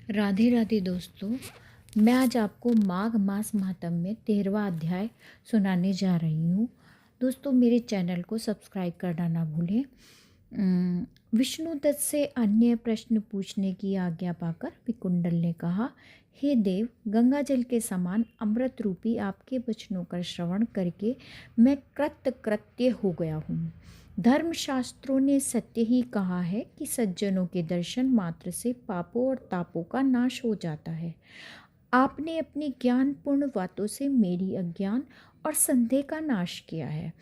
राधे राधे दोस्तों। मैं आज आपको माघ मास महात्म्य 13वां अध्याय सुनाने जा रही हूँ। दोस्तों, मेरे चैनल को सब्सक्राइब करना ना भूलें। विष्णुदत्त से अन्य प्रश्न पूछने की आज्ञा पाकर विकुंडल ने कहा, हे देव, गंगा जल के समान अमृत रूपी आपके वचनों का श्रवण करके मैं कृतकृत्य हो गया हूँ। धर्मशास्त्रों ने सत्य ही कहा है कि सज्जनों के दर्शन मात्र से पापों और तापों का नाश हो जाता है। आपने अपनी ज्ञानपूर्ण बातों से मेरी अज्ञान और संदेह का नाश किया है।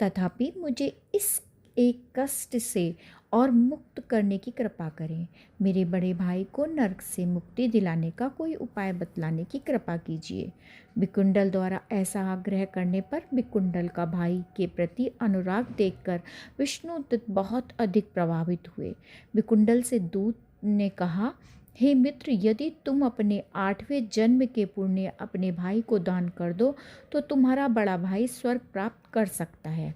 तथापि मुझे इस एक कष्ट से और मुक्त करने की कृपा करें। मेरे बड़े भाई को नरक से मुक्ति दिलाने का कोई उपाय बतलाने की कृपा कीजिए। विकुंडल द्वारा ऐसा आग्रह करने पर विकुंडल का भाई के प्रति अनुराग देखकर विष्णुदत्त बहुत अधिक प्रभावित हुए। विकुंडल से दूत ने कहा, हे मित्र, यदि तुम अपने 8वें जन्म के पुण्य अपने भाई को दान कर दो तो तुम्हारा बड़ा भाई स्वर्ग प्राप्त कर सकता है।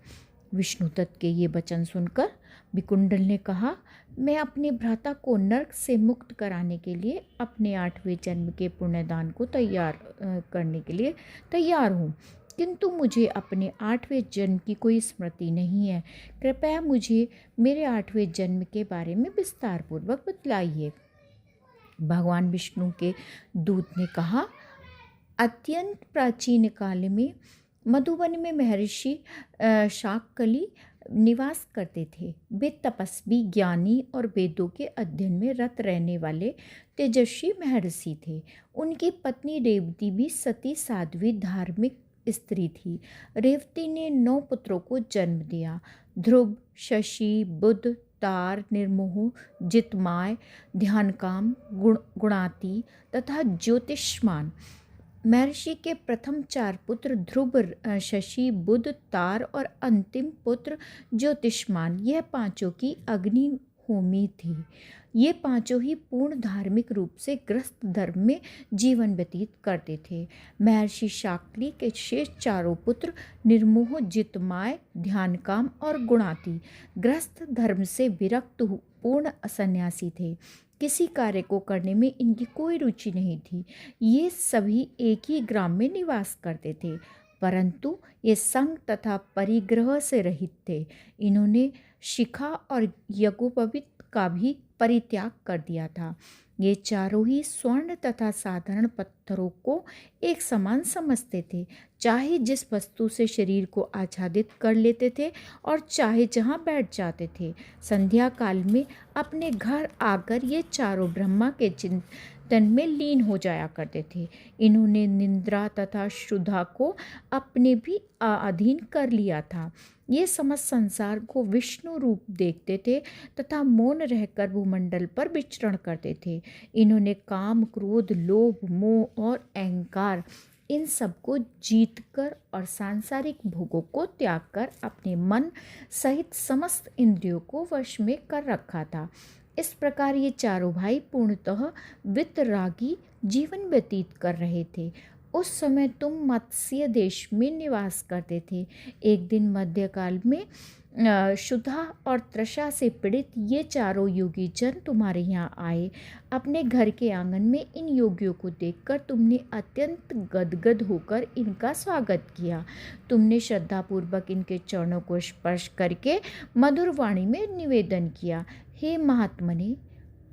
विष्णुदत्त के ये वचन सुनकर विकुंडल ने कहा, मैं अपने भ्राता को नरक से मुक्त कराने के लिए अपने 8वें जन्म के पुण्यदान को करने के लिए तैयार हूँ, किंतु मुझे अपने 8वें जन्म की कोई स्मृति नहीं है। कृपया मुझे मेरे 8वें जन्म के बारे में विस्तार पूर्वक बतलाइए। भगवान विष्णु के दूत ने कहा, अत्यंत प्राचीन काल में मधुबन में महर्षि शाकली निवास करते थे। वे तपस्वी, ज्ञानी और वेदों के अध्ययन में रत रहने वाले तेजस्वी महर्षि थे। उनकी पत्नी रेवती भी सती, साध्वी, धार्मिक स्त्री थी। रेवती ने 9 पुत्रों को जन्म दिया। ध्रुव, शशि, बुध, तार, निर्मोह, जितमाय, ध्यानकाम, गुणाती तथा ज्योतिष्मान। महर्षि के प्रथम 4 पुत्र ध्रुव, शशि, बुध, तार और अंतिम पुत्र ज्योतिष्मान, यह पांचों की अग्निहोमी थी। ये पांचों ही पूर्ण धार्मिक रूप से गृहस्थ धर्म में जीवन व्यतीत करते थे। महर्षि शाक्ली के शेष 4 पुत्र निर्मोह, जितमाय, ध्यानकाम और गुणाती गृहस्थ धर्म से विरक्त पूर्ण सन्यासी थे। किसी कार्य को करने में इनकी कोई रुचि नहीं थी। ये सभी एक ही ग्राम में निवास करते थे, परंतु ये संग तथा परिग्रह से रहित थे। इन्होंने शिखा और यज्ञोपवीत का भी परित्याग कर दिया था। ये चारों ही स्वर्ण तथा साधारण पत्थरों को एक समान समझते थे, चाहे जिस वस्तु से शरीर को आच्छादित कर लेते थे और चाहे जहाँ बैठ जाते थे। संध्या काल में अपने घर आकर ये चारों ब्रह्मा के चिंतन में लीन हो जाया करते थे। इन्होंने निद्रा तथा क्षुधा को अपने भी अधीन कर लिया था। ये समस्त संसार को विष्णु रूप देखते थे तथा मौन रहकर भूमंडल पर विचरण करते थे। इन्होंने काम, क्रोध, लोभ, मोह और अहंकार इन सबको जीतकर और सांसारिक भोगों को त्याग कर अपने मन सहित समस्त इंद्रियों को वश में कर रखा था। इस प्रकार ये चारों भाई पूर्णतः वितरागी जीवन व्यतीत कर रहे थे। उस समय तुम मत्स्य देश में निवास करते थे। एक दिन मध्यकाल में क्षुधा और तृषा से पीड़ित ये चारों योगी जन तुम्हारे यहाँ आए। अपने घर के आंगन में इन योगियों को देखकर तुमने अत्यंत गदगद होकर इनका स्वागत किया। तुमने श्रद्धापूर्वक इनके चरणों को स्पर्श करके मधुर वाणी में निवेदन किया, हे महात्मने,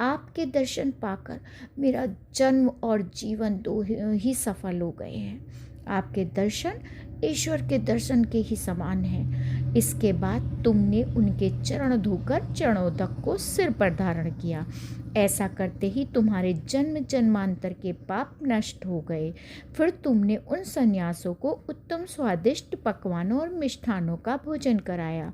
आपके दर्शन पाकर मेरा जन्म और जीवन दो ही सफल हो गए हैं। आपके दर्शन ईश्वर के दर्शन के ही समान हैं। इसके बाद तुमने उनके चरण धोकर चरणोदक को सिर पर धारण किया। ऐसा करते ही तुम्हारे जन्म जन्मांतर के पाप नष्ट हो गए। फिर तुमने उन सन्यासों को उत्तम स्वादिष्ट पकवानों और मिष्ठानों का भोजन कराया।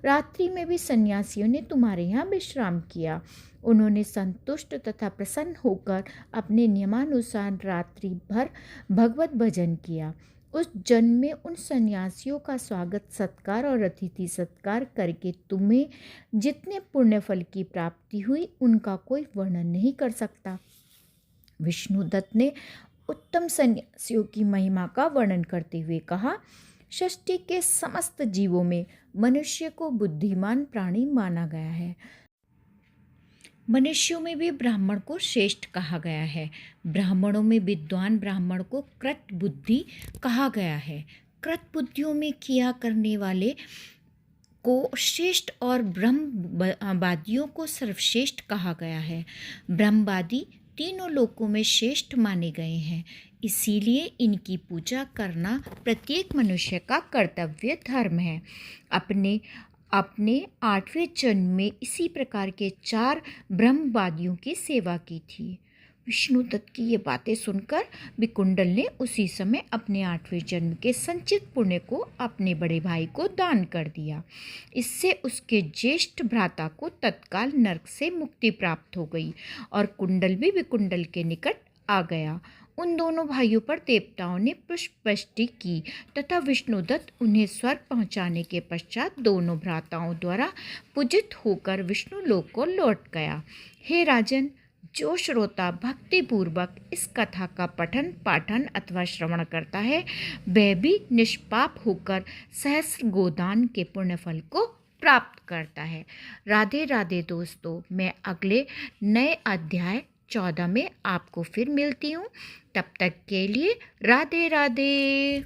रात्रि में भी सन्यासियों ने तुम्हारे यहाँ विश्राम किया। उन्होंने संतुष्ट तथा प्रसन्न होकर अपने नियमानुसार रात्रि भर भगवत भजन किया। उस जन्म में उन सन्यासियों का स्वागत सत्कार और अतिथि सत्कार करके तुम्हें जितने पुण्य फल की प्राप्ति हुई उनका कोई वर्णन नहीं कर सकता। विष्णुदत्त ने उत्तम सन्यासियों की महिमा का वर्णन करते हुए कहा, सृष्टि के समस्त जीवों में मनुष्य को बुद्धिमान प्राणी माना गया है। मनुष्यों में भी ब्राह्मण को श्रेष्ठ कहा गया है। ब्राह्मणों में विद्वान ब्राह्मण को कृत बुद्धि कहा गया है। कृत बुद्धियों में किया करने वाले को श्रेष्ठ और ब्रह्मवादियों को सर्वश्रेष्ठ कहा गया है। ब्रह्मवादी तीनों लोकों में श्रेष्ठ माने गए हैं, इसीलिए इनकी पूजा करना प्रत्येक मनुष्य का कर्तव्य धर्म है। अपने अपने 8वें जन्म में इसी प्रकार के 4 ब्रह्मवादियों की सेवा की थी। विष्णुदत्त की ये बातें सुनकर विकुंडल ने उसी समय अपने 8वें जन्म के संचित पुण्य को अपने बड़े भाई को दान कर दिया। इससे उसके ज्येष्ठ भ्राता को तत्काल नरक से मुक्ति प्राप्त हो गई और कुंडल भी विकुंडल के निकट आ गया। उन दोनों भाइयों पर देवताओं ने पुष्पवृष्टि की तथा विष्णुदत्त उन्हें स्वर्ग पहुंचाने के पश्चात दोनों भ्राताओं द्वारा पूजित होकर विष्णु लोक को लौट गया। हे राजन, जो श्रोता भक्तिपूर्वक इस कथा का पठन पाठन अथवा श्रवण करता है, वह भी निष्पाप होकर सहस्र गोदान के पुण्यफल को प्राप्त करता है। राधे राधे दोस्तों, मैं अगले नए अध्याय 14 में आपको फिर मिलती हूँ। तब तक के लिए राधे राधे।